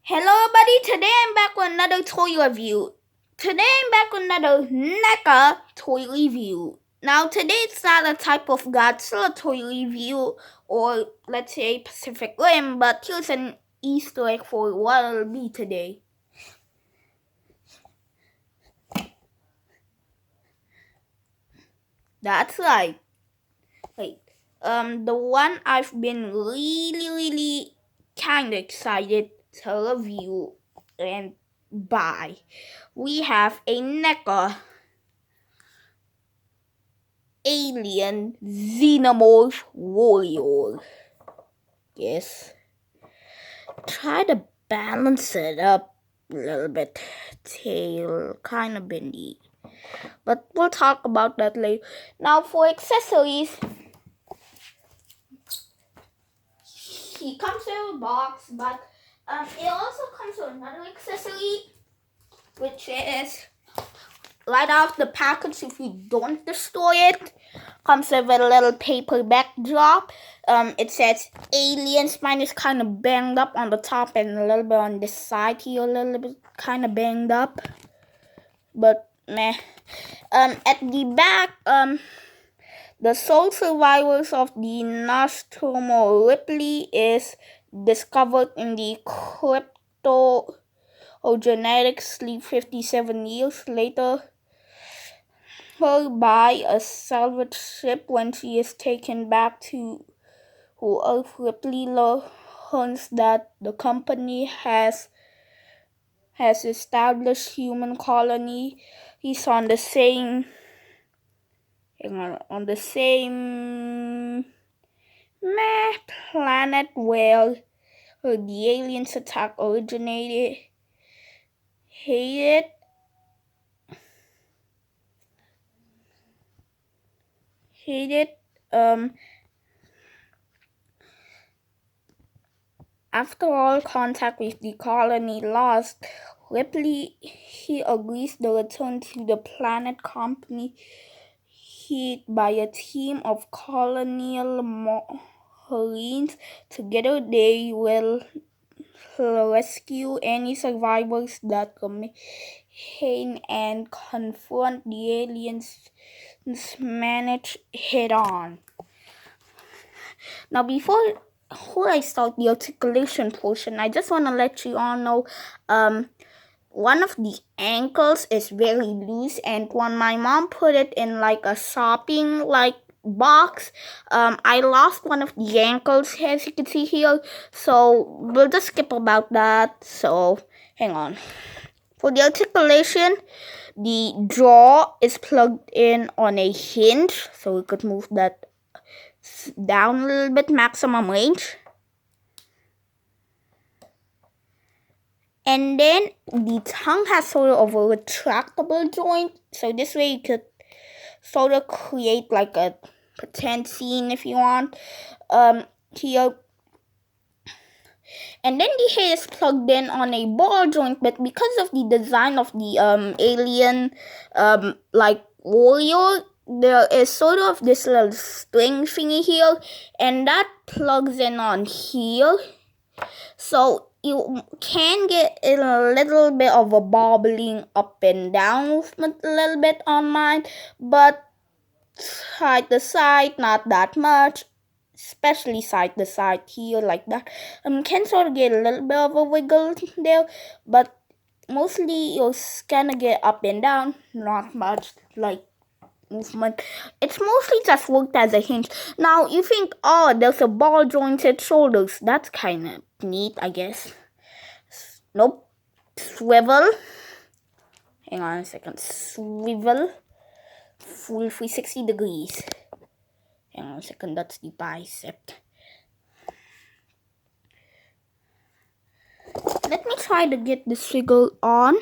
Hello everybody, today I'm back with another toy review. Today I'm back with another NECA toy review. Now today it's not a type of Godzilla toy review or let's say Pacific Rim, but here's an Easter egg for what it'll be today. That's right. The one I've been really kinda excited to review and buy. We have a NECA alien xenomorph warrior. Yes. Try to balance it up a little bit. Tail kind of bendy. But we'll talk about that later. Now for accessories, he comes in a box, but it also comes with another accessory, which is right out the package. If you don't destroy it, comes with a little paper backdrop. It says aliens. Mine is kind of banged up on the top and a little bit on this side here, a little bit kind of banged up, but meh. At the back, the sole survivors of the Nostromo Ripley is discovered in the crypto or genetic sleep 57 years later her by a salvage ship. When she is taken back to Earth, Ripley learns that the company has established human colony. He's on the same planet where the aliens attack originated. Hate it. After all contact with the colony lost, Ripley agrees to return to the planet company hit by a team of colonial marines. Together they will rescue any survivors that remain and confront the aliens managed head on. Now before I start the articulation portion, I just want to let you all know one of the ankles is very loose, and when my mom put it in like a shopping box, I lost one of the ankles, as you can see here, so we'll just skip about that. So hang on. For the articulation, the jaw is plugged in on a hinge, so we could move that down a little bit, maximum range. And then the tongue has sort of a retractable joint, so this way you could sort of create like a pretend scene if you want here. And then the head is plugged in on a ball joint, but because of the design of the alien like warrior, there is sort of this little string thingy here, and that plugs in on here, so you can get a little bit of a bobbling up and down movement a little bit on mine, but side to side not that much, especially side to side here like that. Can sort of get a little bit of a wiggle there, but mostly you're gonna get up and down, not much like movement. It's mostly just worked as a hinge. Now you think, oh, there's a ball jointed shoulders. That's kind of neat, I guess. Nope. Swivel. Hang on a second. Swivel. Full 360 degrees. Hang on a second. That's the bicep. Let me try to get this figure on.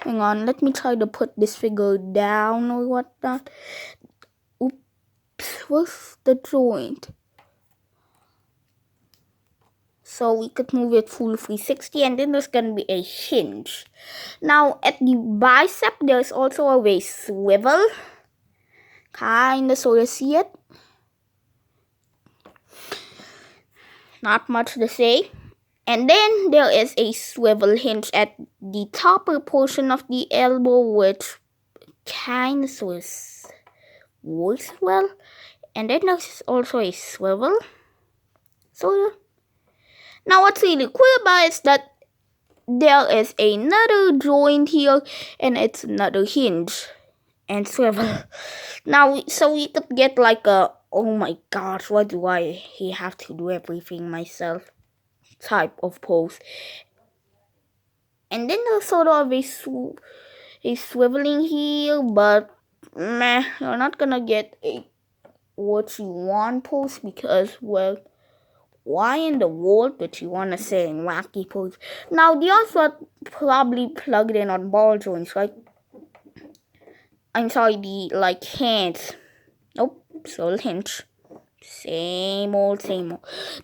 Hang on, let me try to put this figure down or whatnot. Oops, what's the joint? So we could move it full 360, and then there's gonna be a hinge. Now at the bicep, there's also a swivel. Kinda sort of see it. not much to say. And then there is a swivel hinge at the topper portion of the elbow, which kind of works well. And then there's also a swivel. So now what's really cool about it is that there is another joint here, and it's another hinge and swivel. Now, so we could get like a, oh my gosh, why do I have to do everything myself type of pose. And then there's sort of a swiveling here, but meh, you're not gonna get a what you want pose because, well, why in the world would you want to say in wacky pose? Now, the others are probably plugged in on ball joints, right? I'm sorry, the like hands. Nope, sole hinge. Same old.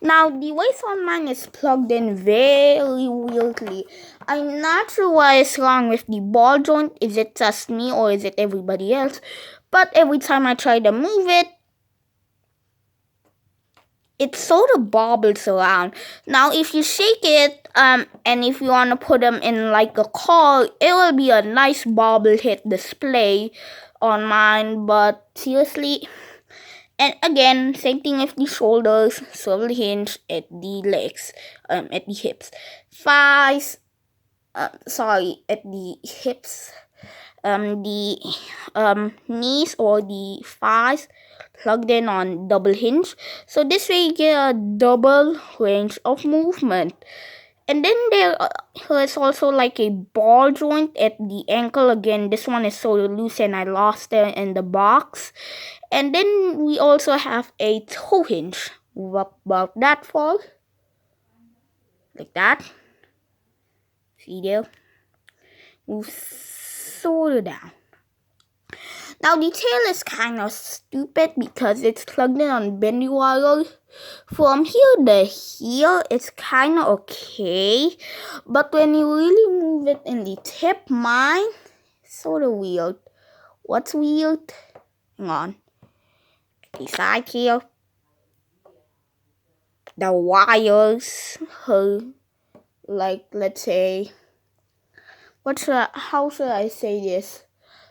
Now, the waist on mine is plugged in very weirdly. I'm not sure what is wrong with the ball joint. Is it just me or is it everybody else? But every time I try to move it, it sort of bobbles around. Now, if you shake it, and if you want to put them in like a car, it will be a nice bobble hit display on mine. But seriously, and again, same thing with the shoulders, swivel hinge at the legs, at the hips, thighs. At the hips, the knees or the thighs plugged in on double hinge, so this way you get a double range of movement. And then there is also like a ball joint at the ankle. Again, this one is sort of loose and I lost it in the box. And then we also have a toe hinge. Move up about that far, like that. See there? Move sort of down. Now, the tail is kind of stupid because it's plugged in on bendy wire. From here to here, it's kind of okay. But when you really move it in the tip, mine, it's sort of weird. What's weird? Hang on. The side here, the wires, like, let's say, how should I say this?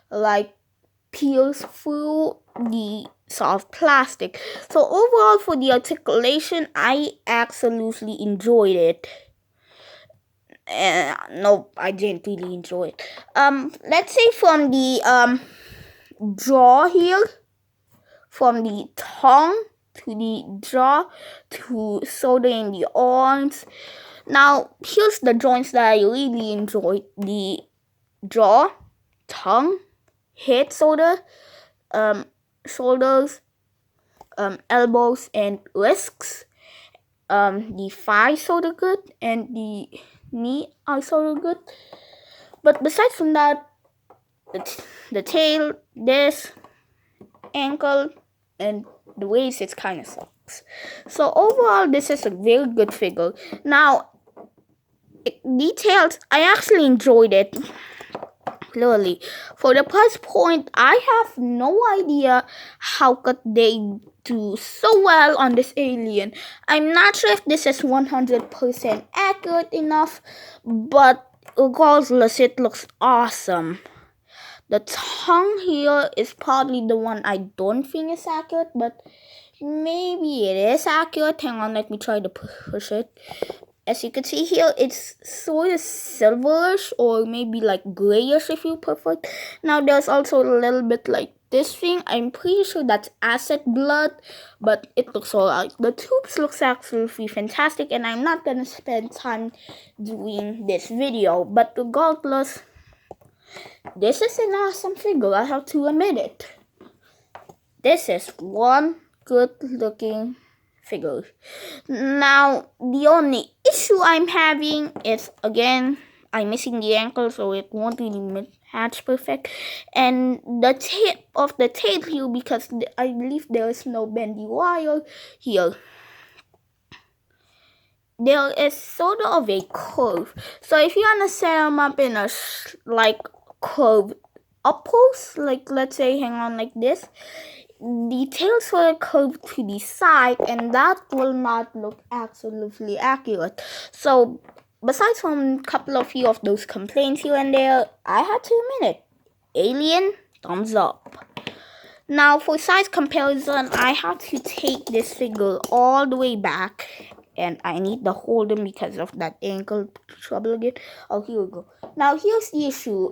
Like, peels through the soft plastic. So overall, for the articulation, I absolutely enjoyed it. No, I didn't really enjoy it. Let's say from the jaw here, from the tongue to the jaw to shoulder in the arms. Now, here's the joints that I really enjoyed: the jaw, tongue, head, shoulder, shoulders, elbows, and wrists. The thighs sort of good, and the knee are sort of good. But besides from that, the tail, this, ankle, and the waist, it kind of sucks. So overall, this is a very good figure. Now, details, I actually enjoyed it. Clearly, for the price point, I have no idea how could they do so well on this alien. I'm not sure if this is 100% accurate enough, but regardless, it looks awesome. The tongue here is probably the one I don't think is accurate, but maybe it is accurate. Hang on, let me try to push it. As you can see here, it's sort of silverish or maybe like grayish if you prefer. Now, there's also a little bit like this thing. I'm pretty sure that's acid blood, but it looks alright. The tubes looks absolutely fantastic, and I'm not gonna spend time doing this video. But regardless, this is an awesome figure. I have to admit it. This is one good looking figure. Now, the only issue I'm having is, again, I'm missing the ankle, so it won't really match perfect. And the tip of the tail here, because I believe there is no bendy wire here. There is sort of a curve. So if you want to set them up in a like curved up pose, like let's say hang on like this, the tail sort of curve to the side, and that will not look absolutely accurate. So besides from a couple of few of those complaints here and there, I had to admit it. Alien, thumbs up. Now for size comparison, I have to take this figure all the way back, and I need the holder because of that ankle trouble again. Oh, here we go. Now here's the issue.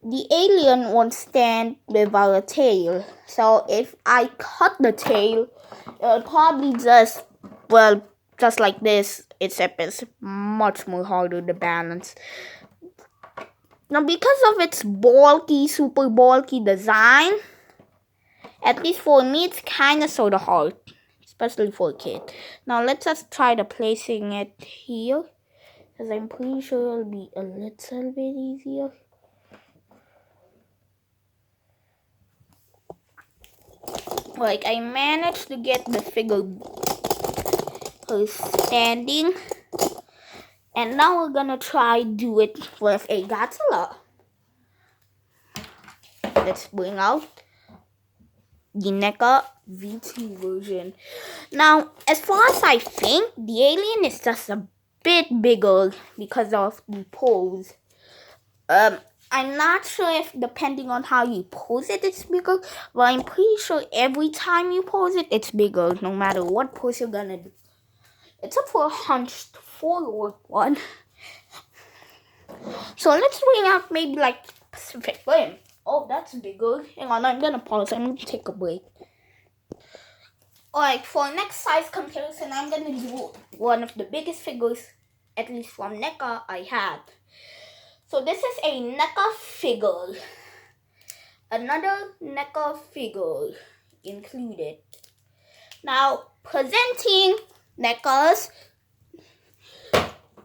The alien won't stand without a tail. So if I cut the tail, it'll probably just like this, except it's much more harder to balance. Now because of its bulky, super bulky design, at least for me, it's kinda sorta hard, especially for a kid. Now let's just try to placing it here, because I'm pretty sure it'll be a little bit easier. Like, I managed to get the figure standing, and now we're gonna try do it with a Godzilla. Let's bring out the NECA V2 version. Now, as far as I think, the alien is just a bit bigger because of the pose. I'm not sure if depending on how you pose it, it's bigger, but I'm pretty sure every time you pose it, it's bigger, no matter what pose you're gonna do. Except for a hunched forward one. So let's bring out maybe like Pacific Rim. Oh, that's bigger. Hang on, I'm gonna pause. I'm gonna take a break. Alright, for next size comparison, I'm gonna do one of the biggest figures, at least from NECA, I had. So this is a NECA figure. Another NECA figure included. Now, presenting NECA's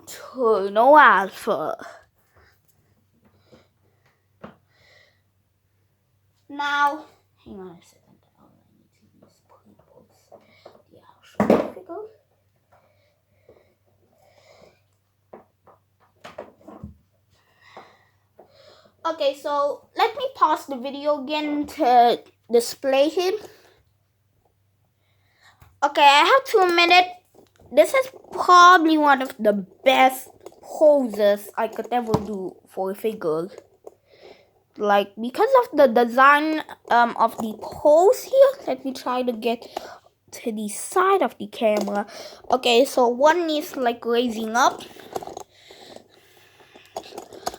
Turno Alpha. Now, hang on a second. I need to use the actual figure. Okay, so let me pause the video again to display him. Okay, I have to admit it. This is probably one of the best poses I could ever do for a figure. Like, because of the design of the pose here, let me try to get to the side of the camera. Okay, so one is like raising up,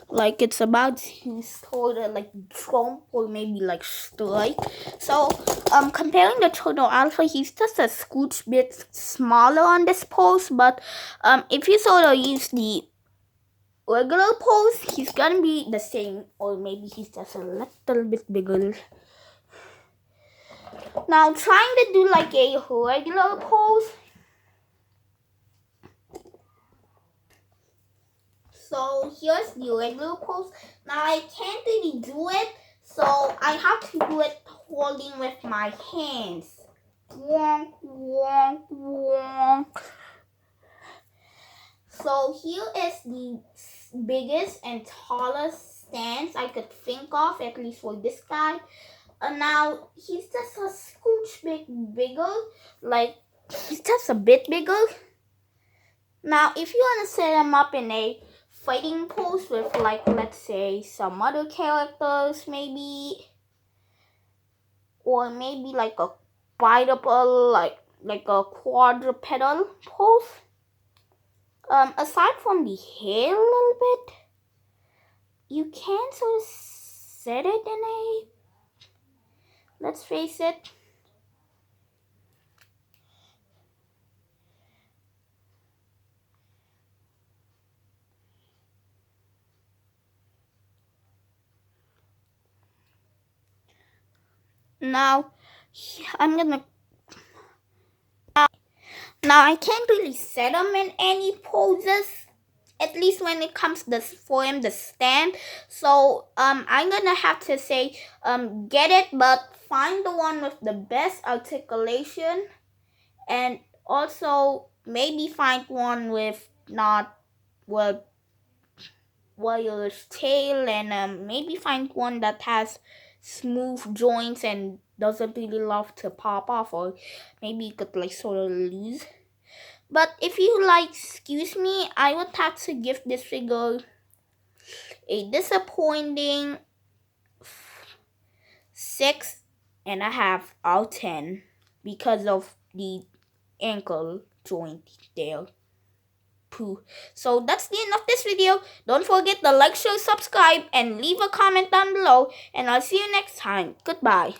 like it's about to sort of like trump or maybe like strike. So comparing the Turno Alpha, he's just a scooch bit smaller on this pose, but if you sort of use the regular pose, he's gonna be the same, or maybe he's just a little bit bigger. Now trying to do like a regular pose. So here's the regular pose. Now I can't really do it, so I have to do it holding with my hands. Wonk, wonk, wonk. So here is the biggest and tallest stance I could think of, at least for this guy. Now he's just a scooch bit bigger, like he's just a bit bigger. Now if you want to set him up in a fighting pose with, like, let's say some other characters, maybe, or maybe like a bipedal, like a quadrupedal pose. Aside from the hair a little bit, you can sort of set it in a, let's face it, now I can't really set him in any poses, at least when it comes to for him to stand. So I'm gonna have to say get it, but find the one with the best articulation, and also maybe find one with not warrior's tail, and maybe find one that has smooth joints and doesn't really love to pop off, or maybe it could like sort of lose. But if you like, excuse me, I would have to give this figure a disappointing 6.5 out of 10 because of the ankle joint there. Poo. So that's the end of this video. Don't forget to like, share, subscribe, and leave a comment down below. And I'll see you next time. Goodbye.